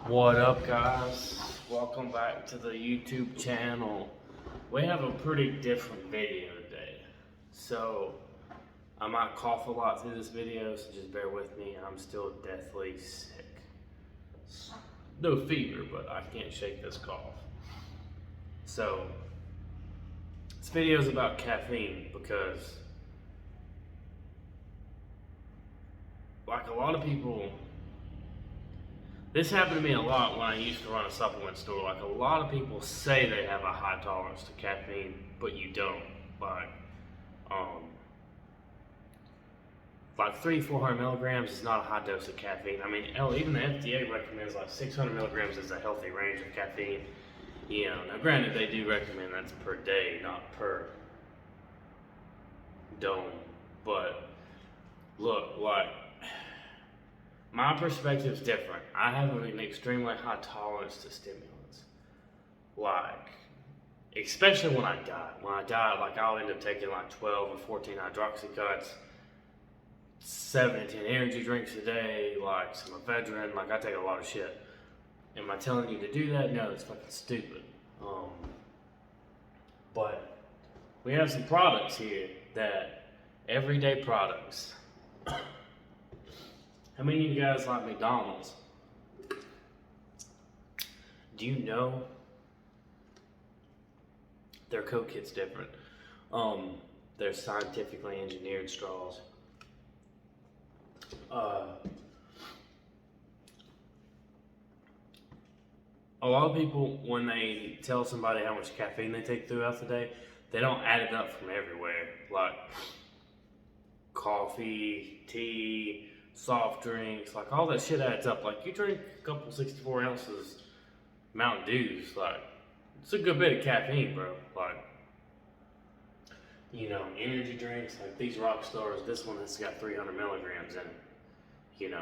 What up, guys? Welcome back to the YouTube channel. We have a pretty different video today. So, I might cough a lot through this video, so just bear with me. I'm still deathly sick. No fever, but I can't shake this cough. So, this video is about caffeine because, like a lot of people, this happened to me a lot when I used to run a supplement store. Like, a lot of people say they have a high tolerance to caffeine, but you don't. Like 400 milligrams is not a high dose of caffeine. I mean, hell, even the FDA recommends like 600 milligrams is a healthy range of caffeine. Now granted, they do recommend that's per day, not per dome. But look, like, my perspective is different. I have an extremely high tolerance to stimulants. Like, especially when I diet. When I diet, like, I'll end up taking like 12 or 14 hydroxycuts, 7 to 10 energy drinks a day, like some ephedrine. Like, I take a lot of shit. Am I telling you to do that? No, it's fucking stupid. But we have some products here that, everyday products. How many of you guys like McDonald's? Do you know their Coke kit's different? They're scientifically engineered straws. A lot of people, when they tell somebody how much caffeine they take throughout the day, they don't add it up from everywhere. Like coffee, tea, soft drinks, like all that shit adds up. Like, you drink a couple 64 ounces Mountain Dews, like, it's a good bit of caffeine, bro. Like, energy drinks, like these rock stars, this one has got 300 milligrams in it.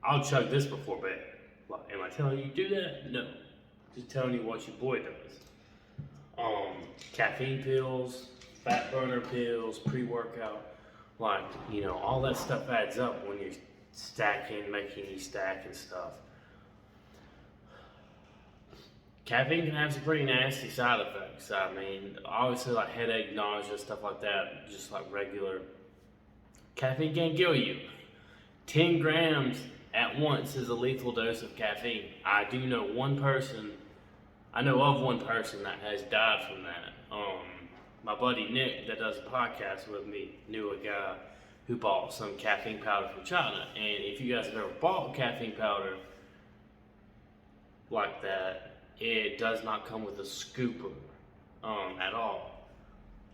I'll chug this before bed. Like, am I telling you to do that? No. Just telling you what your boy does. Caffeine pills, fat burner pills, pre-workout. Like, all that stuff adds up when you're stacking, making you stack and stuff. Caffeine can have some pretty nasty side effects. I mean, obviously, like headache, nausea, stuff like that, just like regular. Caffeine can kill you. 10 grams at once is a lethal dose of caffeine. I know of one person that has died from that. My buddy Nick, that does a podcast with me, knew a guy who bought some caffeine powder from China. And if you guys have ever bought caffeine powder like that, it does not come with a scooper at all.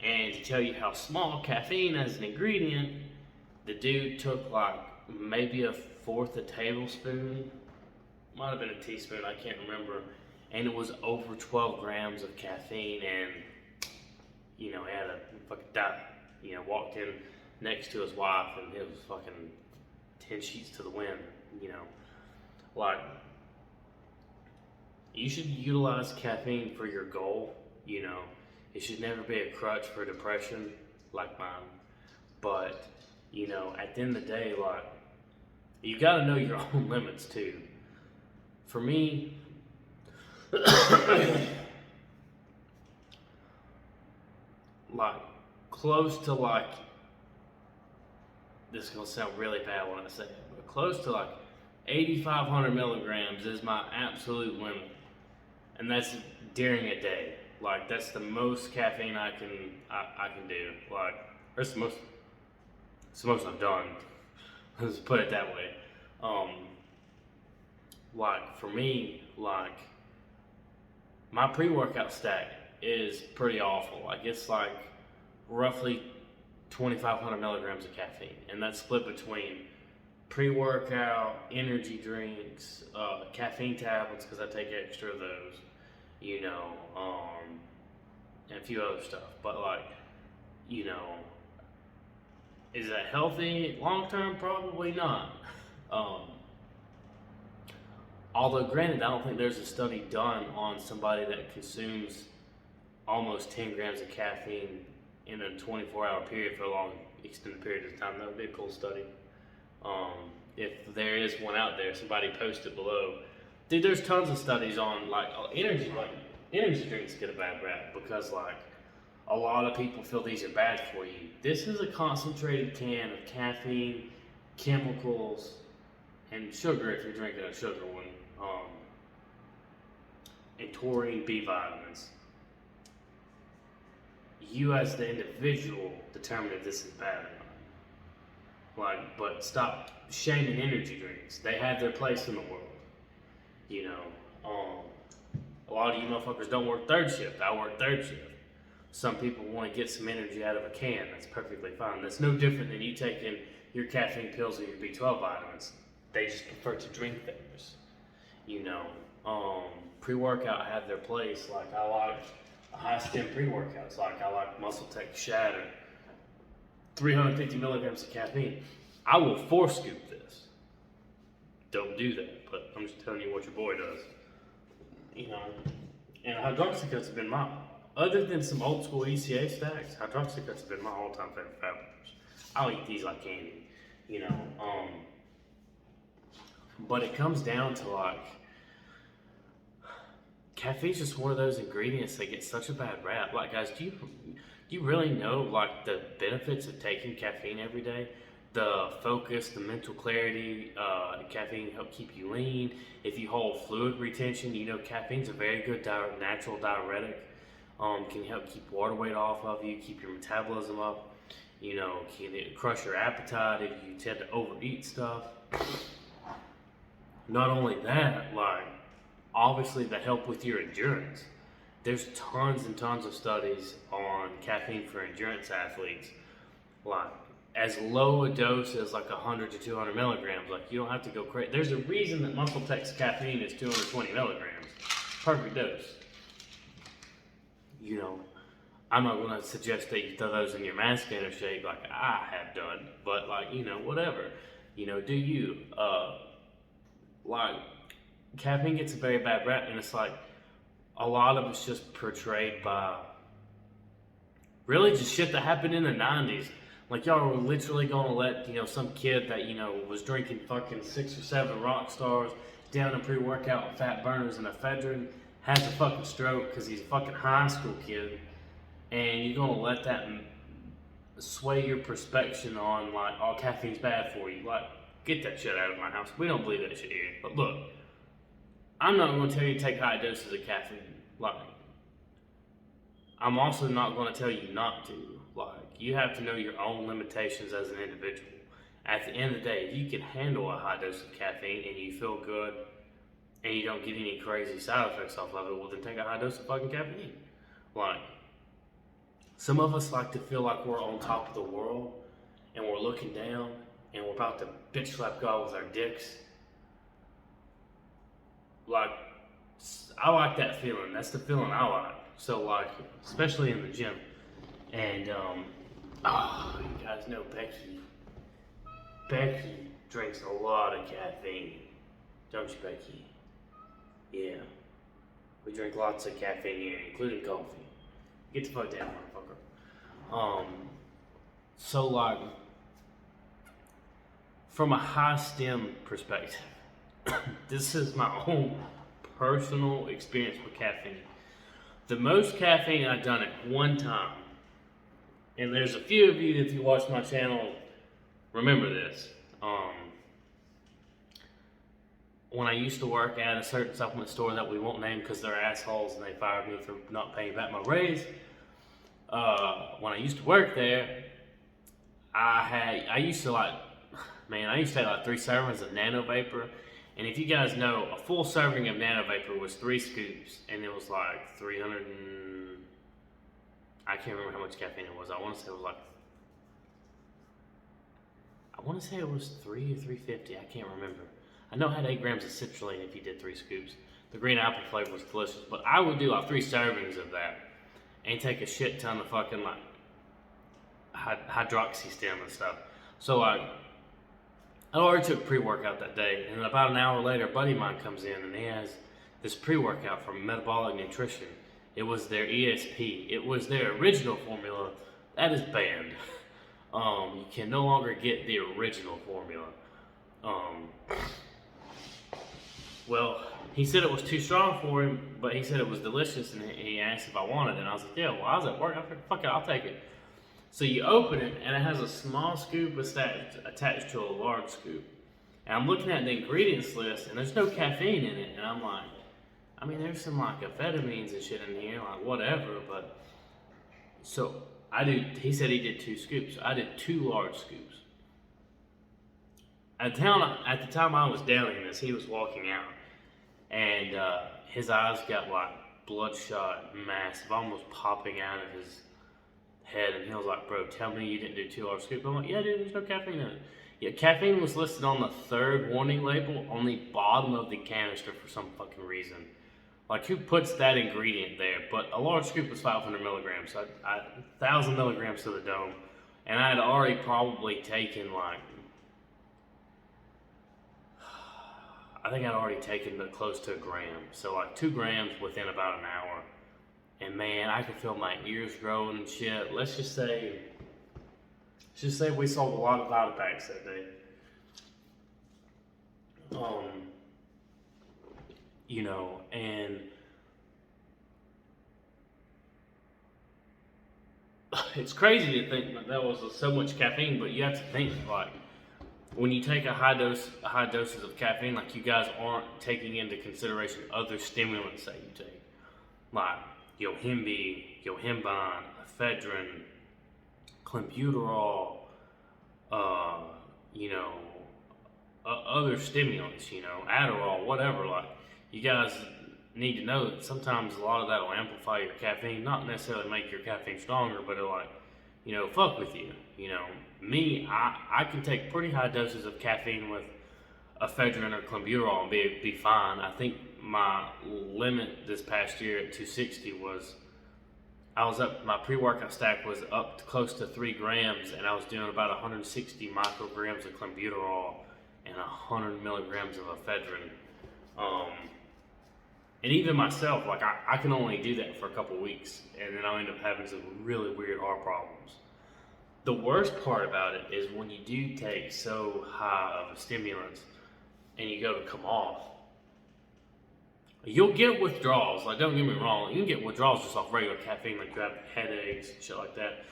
And to tell you how small caffeine as an ingredient, the dude took like maybe 1/4 a tablespoon, might have been a teaspoon, I can't remember, and it was over 12 grams of caffeine, and he had a fucking die. Walked in next to his wife, and it was fucking 10 sheets to the wind. Like, you should utilize caffeine for your goal. It should never be a crutch for depression like mine. But at the end of the day, like, you gotta know your own limits too. For me, like, close to like, this is gonna sound really bad when I say it, but close to like 8,500 milligrams is my absolute limit. And that's during a day. Like, that's the most caffeine I can do. Like, or it's the most I've done. Let's put it that way. Like, for me, like, my pre-workout stack is pretty awful. Like, it's like roughly 2,500 milligrams of caffeine, and that's split between pre-workout, energy drinks, caffeine tablets, because I take extra of those, and a few other stuff. But like, is that healthy long term? Probably not. Although granted, I don't think there's a study done on somebody that consumes almost 10 grams of caffeine in a 24-hour period for a long extended period of time. That would be a cool study. If there is one out there, somebody post it below. Dude, there's tons of studies on energy drinks get a bad rap because like a lot of people feel these are bad for you. This is a concentrated can of caffeine, chemicals, and sugar if you're drinking a sugar one, and taurine, B vitamins. You as the individual determine if this is bad or not. Like, but stop shaming energy drinks. They have their place in the world. You know, a lot of you motherfuckers don't work third shift. I work third shift. Some people want to get some energy out of a can. That's perfectly fine. That's no different than you taking your caffeine pills or your B12 vitamins. They just prefer to drink theirs. You know, pre-workout have their place. Like I like high stem pre-workouts. Like I like Muscle Tech Shatter, 350 milligrams of caffeine. I will force scoop this. Don't do that, but I'm just telling you what your boy does. You know, and hydroxycuts have been my, other than some old school ECA stacks, hydroxycuts have been my all-time favorite fat burners. I'll eat these like candy, you know. But it comes down to like, caffeine's just one of those ingredients that get such a bad rap. Like, guys, do you really know like the benefits of taking caffeine every day? The focus, the mental clarity, caffeine help keep you lean. If you hold fluid retention, you know caffeine's a very good natural diuretic. Can help keep water weight off of you, keep your metabolism up. You know, can crush your appetite if you tend to overeat stuff. Not only that, like obviously they help with your endurance. There's tons and tons of studies on caffeine for endurance athletes. Like as low a dose as like 100 to 200 milligrams. Like you don't have to go crazy. There's a reason that Muscle Tech's caffeine is 220 milligrams. Perfect dose. You know, I'm not going to suggest that you throw those in your mass gainer shake like I have done. But like, you know, whatever. You know, do you. Like, caffeine gets a very bad rap, and it's like a lot of it's just portrayed by really just shit that happened in the 90s. Like, y'all were literally gonna let, you know, some kid that, you know, was drinking fucking 6 or 7 rock stars down in pre-workout fat burners and ephedrine has a fucking stroke because he's a fucking high school kid, and you're gonna let that sway your perspective on like, oh, caffeine's bad for you. Like, get that shit out of my house. We don't believe that shit here. But look, I'm not going to tell you to take high doses of caffeine. Like, I'm also not going to tell you not to. Like, you have to know your own limitations as an individual. At the end of the day, if you can handle a high dose of caffeine and you feel good and you don't get any crazy side effects off of it, well, then take a high dose of fucking caffeine. Like, some of us like to feel like we're on top of the world and we're looking down and we're about to bitch slap God with our dicks. Like, I like that feeling. That's the feeling I like. So, like, especially in the gym. And, you guys know Becky. Becky drinks a lot of caffeine. Don't you, Becky? Yeah. We drink lots of caffeine here, including coffee. Get the fuck down, motherfucker. So, like, from a high stem perspective, this is my own personal experience with caffeine. The most caffeine I've done at one time, and there's a few of you, if you watch my channel, remember this. When I used to work at a certain supplement store that we won't name because they're assholes and they fired me for not paying back my raise. When I used to work there, I used to take like 3 servings of Nano Vapor. And if you guys know, a full serving of Nano Vapor was 3 scoops, and it was like 300 and... I can't remember how much caffeine it was. I want to say it was 3 or 350. I can't remember. I know it had 8 grams of citrulline if you did 3 scoops. The green apple flavor was delicious, but I would do like 3 servings of that and take a shit ton of fucking like hydroxy stem and stuff. So like, I already took pre-workout that day, and about an hour later, a buddy of mine comes in and he has this pre-workout from Metabolic Nutrition. It was their ESP. It was their original formula. That is banned. You can no longer get the original formula. Well, he said it was too strong for him, but he said it was delicious, and he asked if I wanted it. And I was like, yeah, well, I was at work. I figured, fuck it, I'll take it. So you open it, and it has a small scoop attached to a large scoop. And I'm looking at the ingredients list, and there's no caffeine in it. And I'm like, I mean, there's some like amphetamines and shit in here, like whatever. But so he said he did 2 scoops. I did 2 large scoops. At the time I was downing this, he was walking out, and his eyes got like bloodshot, massive, almost popping out of his head. And he was like, "Bro, tell me you didn't do 2 large scoops." I'm like, "Yeah, dude, there's no caffeine in it." Yeah, caffeine was listed on the 3rd warning label on the bottom of the canister for some fucking reason. Like, who puts that ingredient there? But a large scoop was 500 milligrams, so 1,000 milligrams to the dome, and I had already probably taken like, I think I'd already taken close to a gram. So like 2 grams within about an hour. And man, I could feel my ears growing and shit. Let's just say we sold a lot of Vitapacks that day. You know, and it's crazy to think that was so much caffeine, but you have to think like, when you take high doses of caffeine, like, you guys aren't taking into consideration other stimulants that you take, like yohimbine, ephedrine, clenbuterol, you know, other stimulants, you know, Adderall, whatever. Like, you guys need to know that sometimes a lot of that will amplify your caffeine, not necessarily make your caffeine stronger, but it'll, like, you know, fuck with you. You know, me, I can take pretty high doses of caffeine with ephedrine or clenbuterol and be fine. I think my limit this past year at 260 was, my pre-workout stack was up to close to 3 grams, and I was doing about 160 micrograms of clenbuterol and 100 milligrams of ephedrine. And even myself, like, I can only do that for a couple weeks, and then I'll end up having some really weird heart problems. The worst part about it is when you do take so high of a stimulant and you go to come off, you'll get withdrawals. Like, don't get me wrong, you can get withdrawals just off regular caffeine, like you have headaches and shit like that.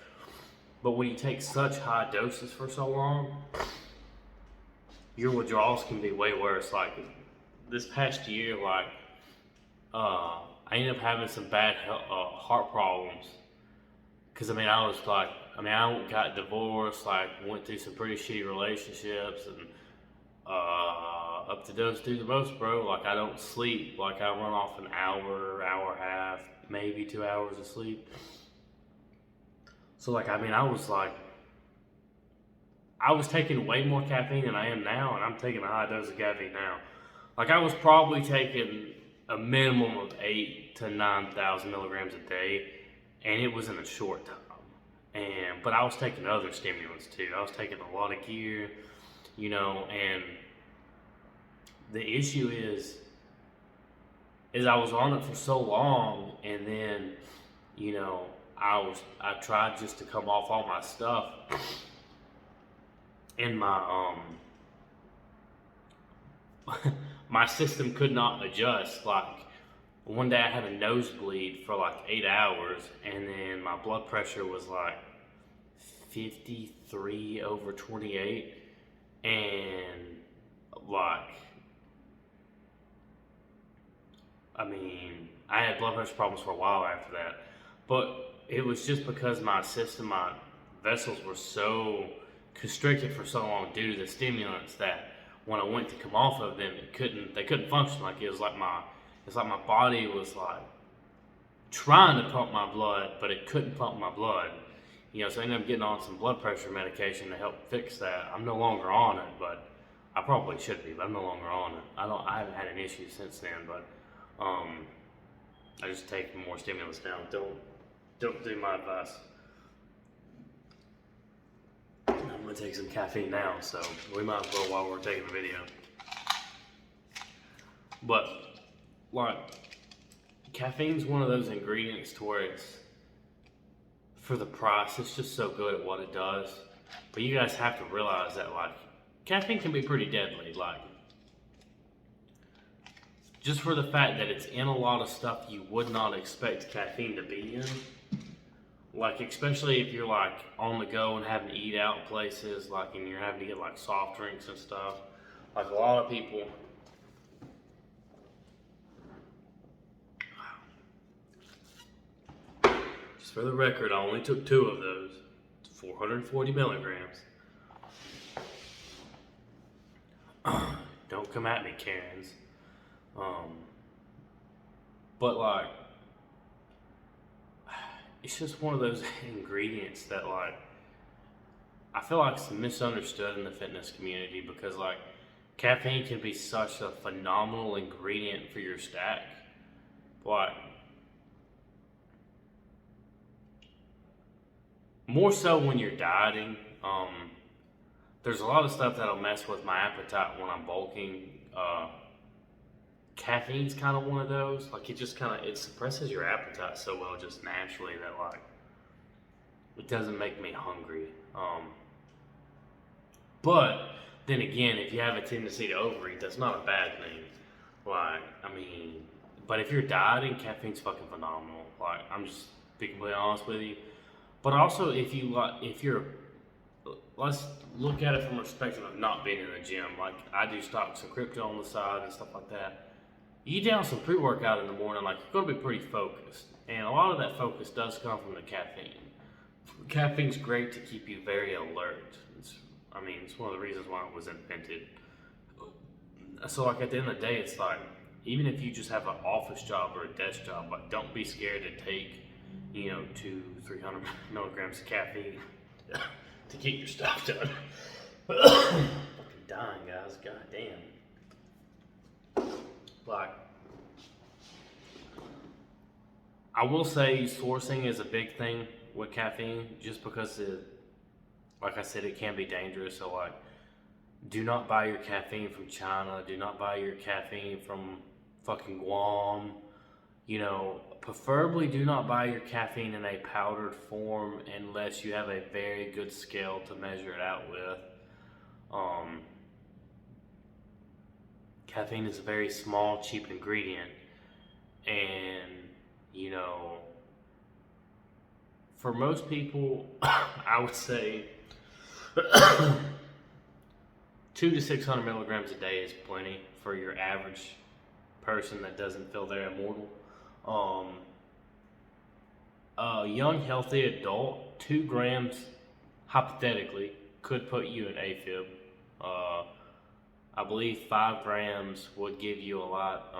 But when you take such high doses for so long, your withdrawals can be way worse. Like, this past year, like, I ended up having some bad heart problems. Cause I got divorced, like, went through some pretty shitty relationships, and up to those through the most, bro. Like, I don't sleep. Like, I run off an hour and a half, maybe 2 hours of sleep. So, like, I was taking way more caffeine than I am now, and I'm taking a high dose of caffeine now. Like, I was probably taking a minimum of 8,000 to 9,000 milligrams a day, and it was in a short time. But I was taking other stimulants too. I was taking a lot of gear, you know, and the issue is I was on it for so long, and then, you know, I tried just to come off all my stuff, and my my system could not adjust. Like, one day I had a nosebleed for like 8 hours, and then my blood pressure was like 53/28, and like, I mean, I had blood pressure problems for a while after that, but it was just because my vessels were so constricted for so long due to the stimulants that when I went to come off of them, they couldn't function. Like, it's like my body was like trying to pump my blood, but it couldn't pump my blood. You know, so I ended up getting on some blood pressure medication to help fix that. I'm no longer on it, but I probably should be, but I'm no longer on it. I haven't had an issue since then, but I just take more stimulants now. Don't do my advice. I'm gonna take some caffeine now, so we might as well while we're taking the video. But, like, caffeine's one of those ingredients to where it's, for the price, it's just so good at what it does. But you guys have to realize that, like, caffeine can be pretty deadly. Like, just for the fact that it's in a lot of stuff you would not expect caffeine to be in. Like, especially if you're like on the go and having to eat out places, like, and you're having to get like soft drinks and stuff. Like, a lot of people. Just for the record, I only took 2 of those. 440 milligrams. Don't come at me, Karens. But like, it's just one of those ingredients that like, I feel like it's misunderstood in the fitness community because like, caffeine can be such a phenomenal ingredient for your stack. Like, more so when you're dieting. There's a lot of stuff that'll mess with my appetite when I'm bulking. Caffeine's kind of one of those. Like, it suppresses your appetite so well just naturally that like, it doesn't make me hungry. But then again, if you have a tendency to overeat, that's not a bad thing. Like, I mean, but if you're dieting, caffeine's fucking phenomenal. Like, I'm just being completely honest with you. But also, if you're, let's look at it from a perspective of not being in the gym. Like, I do stocks and crypto on the side and stuff like that. You down some pre-workout in the morning, like, you're going to be pretty focused. And a lot of that focus does come from the caffeine. Caffeine's great to keep you very alert. It's one of the reasons why it was invented. So, like, at the end of the day, it's like, even if you just have an office job or a desk job, like, don't be scared to take, 200-300 milligrams of caffeine to get your stuff done. Fucking dying, guys. God damn. Like, I will say sourcing is a big thing with caffeine, just because like I said, it can be dangerous. So like, do not buy your caffeine from China. Do not buy your caffeine from fucking Guam. Preferably do not buy your caffeine in a powdered form unless you have a very good scale to measure it out with. Caffeine is a very small, cheap ingredient, and for most people, I would say 200 to 600 milligrams a day is plenty for your average person that doesn't feel they're immortal. A young, healthy adult, 2 grams, hypothetically, could put you in AFib. I believe 5 grams would give you a lot,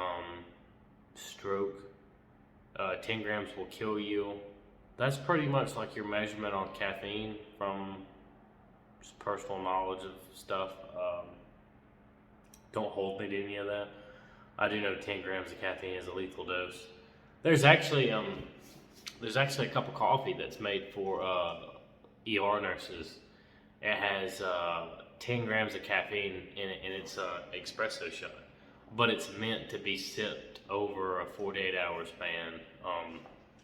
stroke. 10 grams will kill you. That's pretty much like your measurement on caffeine from just personal knowledge of stuff. Don't hold me to any of that. I do know 10 grams of caffeine is a lethal dose. There's actually a cup of coffee that's made for ER nurses. It has 10 grams of caffeine in it, and it's an espresso shot. But it's meant to be sipped over a 48-hour span.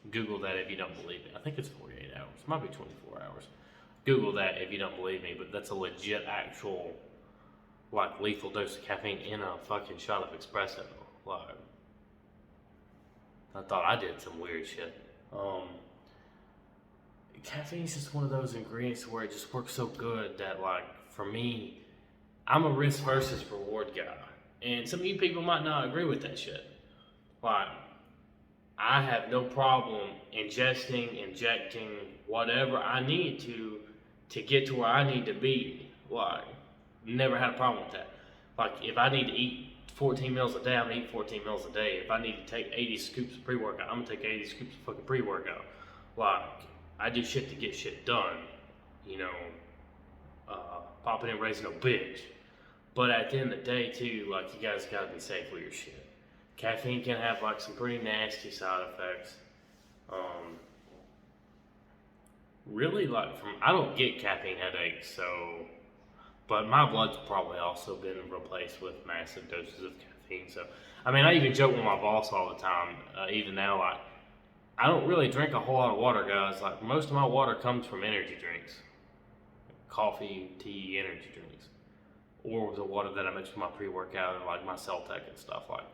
Google that if you don't believe me. I think it's 48 hours. It might be 24 hours. Google that if you don't believe me. But that's a legit, actual, like, lethal dose of caffeine in a fucking shot of espresso. Like, I thought I did some weird shit. Caffeine is just one of those ingredients where it just works so good that, like, for me, I'm a risk versus reward guy. And some of you people might not agree with that shit. Like, I have no problem injecting whatever I need to get to where I need to be. Like, never had a problem with that. Like, if I need to eat 14 meals a day, I'm gonna eat 14 meals a day. If I need to take 80 scoops of pre-workout, I'm gonna take 80 scoops of fucking pre-workout. Like, I do shit to get shit done. Popping and raising no bitch. But at the end of the day, too, like, you guys gotta be safe with your shit. Caffeine can have, like, some pretty nasty side effects. Really, like, I don't get caffeine headaches, but my blood's probably also been replaced with massive doses of caffeine. So, I even joke with my boss all the time, even now, like, I don't really drink a whole lot of water, guys. Like, most of my water comes from energy drinks. Coffee, tea, energy drinks. Or the water that I mix with my pre-workout and, like, my Celtec and stuff. Like,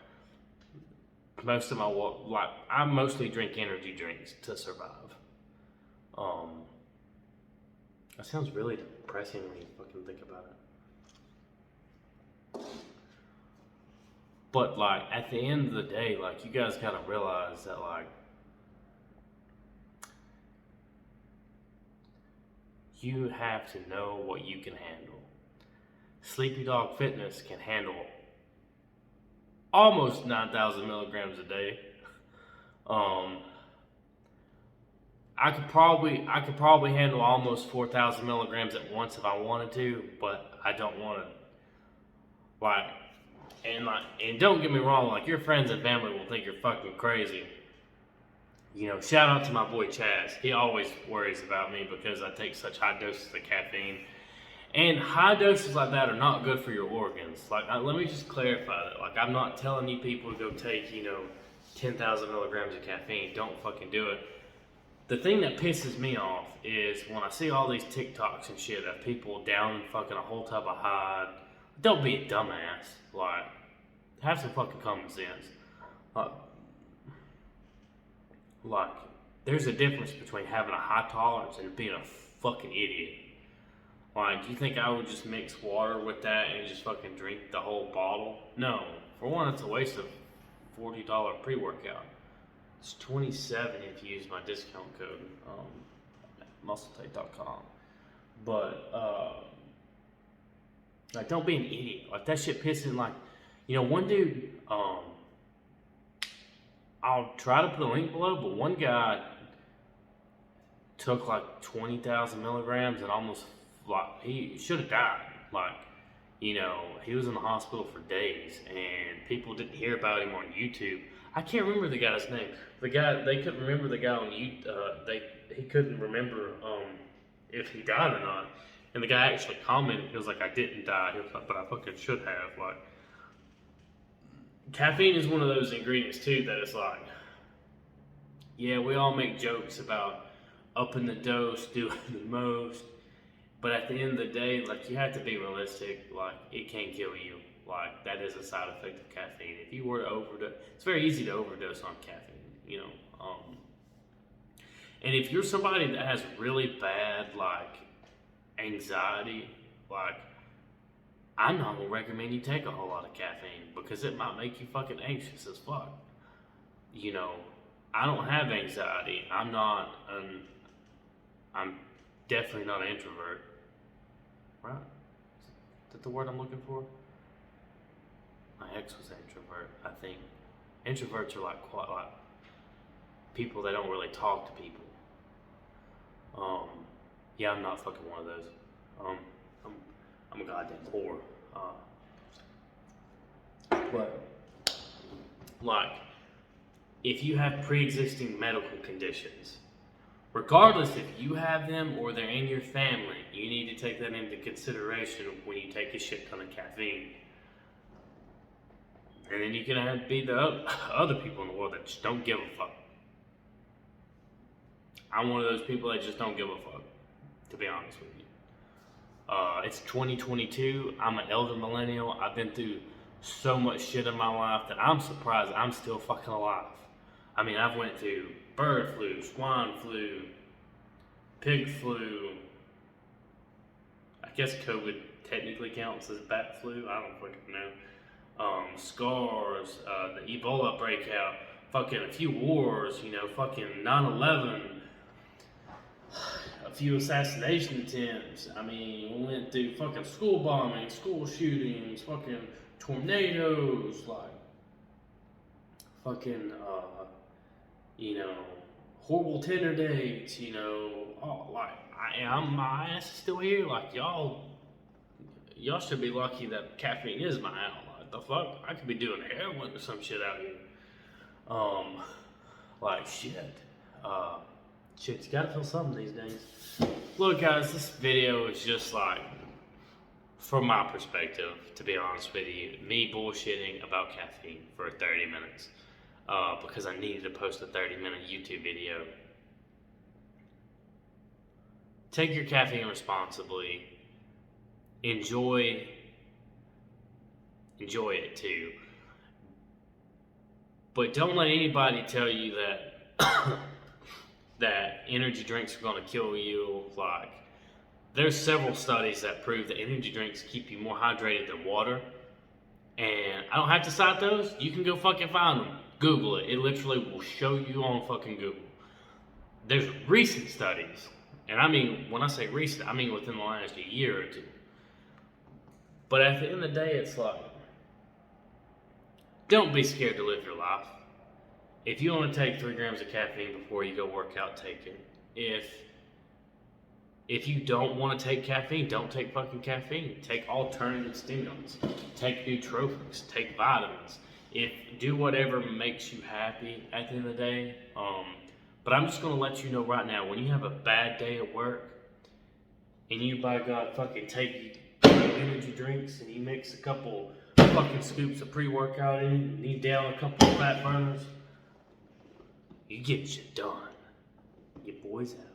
most of my I mostly drink energy drinks to survive. That sounds really depressing when you fucking think about it. But like at the end of the day, like you guys gotta realize that like you have to know what you can handle. Sleepy Dog Fitness can handle almost 9,000 milligrams a day. I could probably handle almost 4,000 milligrams at once if I wanted to, but I don't want to. And don't get me wrong, like your friends and family will think you're fucking crazy. You know, shout out to my boy Chaz. He always worries about me because I take such high doses of caffeine. And high doses like that are not good for your organs. Like, let me just clarify that. Like, I'm not telling you people to go take, 10,000 milligrams of caffeine. Don't fucking do it. The thing that pisses me off is when I see all these TikToks and shit of people down fucking a whole tub of hide. Don't be a dumbass. Like, have some fucking common sense. Like, there's a difference between having a high tolerance and being a fucking idiot. Like, you think I would just mix water with that and just fucking drink the whole bottle? No. For one, it's a waste of $40 pre-workout. It's $27 if you use my discount code at muscletape.com. But, like, don't be an idiot. Like, that shit pissing, like, one dude, I'll try to put a link below, but one guy took like 20,000 milligrams and almost, like, he should have died. Like, he was in the hospital for days and people didn't hear about him on YouTube. I can't remember the guy's name. They couldn't remember the guy on YouTube. He couldn't remember if he died or not. And the guy actually commented, he was like, I didn't die. He was like, but I fucking should have. Like, caffeine is one of those ingredients too that it's like, yeah, we all make jokes about upping the dose, doing the most, but at the end of the day, like, you have to be realistic. Like, it can kill you. Like, that is a side effect of caffeine. If you were to overdose, it's very easy to overdose on caffeine, and if you're somebody that has really bad, like, anxiety, like, I'm not gonna recommend you take a whole lot of caffeine because it might make you fucking anxious as fuck. I don't have anxiety. I'm definitely not an introvert. Right? Is that the word I'm looking for? My ex was an introvert, I think. Introverts are like people that don't really talk to people. Yeah, I'm not fucking one of those. I'm a goddamn whore. But, like, if you have pre-existing medical conditions, regardless if you have them or they're in your family, you need to take that into consideration when you take a shit ton of caffeine. And then you can be the other people in the world that just don't give a fuck. I'm one of those people that just don't give a fuck, to be honest with you. It's 2022. I'm an elder millennial. I've been through so much shit in my life that I'm surprised I'm still fucking alive. I mean, I've went through bird flu, swine flu, pig flu. I guess COVID technically counts as bat flu. I don't fucking know. Scars, the Ebola breakout, fucking a few wars, fucking 9/11. A few assassination attempts. I mean, we went through fucking school bombings, school shootings, fucking tornadoes, like fucking horrible Tinder dates, my ass is still here. Like, y'all should be lucky that caffeine is my ally. The fuck? I could be doing heroin or some shit out here. Like, shit. Shit, you gotta feel something these days. Look, guys, this video is just like, from my perspective, to be honest with you, me bullshitting about caffeine for 30 minutes. Because I needed to post a 30-minute YouTube video. Take your caffeine responsibly. Enjoy it too. But don't let anybody tell you that that energy drinks are going to kill you. Like, there's several studies that prove that energy drinks keep you more hydrated than water. And I don't have to cite those. You can go fucking find them. Google it. It literally will show you on fucking Google. There's recent studies. And I mean, when I say recent, I mean within the last year or two. But at the end of the day, it's like, don't be scared to live your life. If you want to take 3 grams of caffeine before you go work out, take it. If you don't want to take caffeine, don't take fucking caffeine. Take alternative stimulants. Take nootropics. Take vitamins. Do whatever makes you happy at the end of the day. But I'm just going to let you know right now, when you have a bad day at work, and you, by God, fucking take energy drinks, and you mix a couple fucking scoops of pre-workout in, and you down a couple of fat burners, you get shit done. Your boy's out.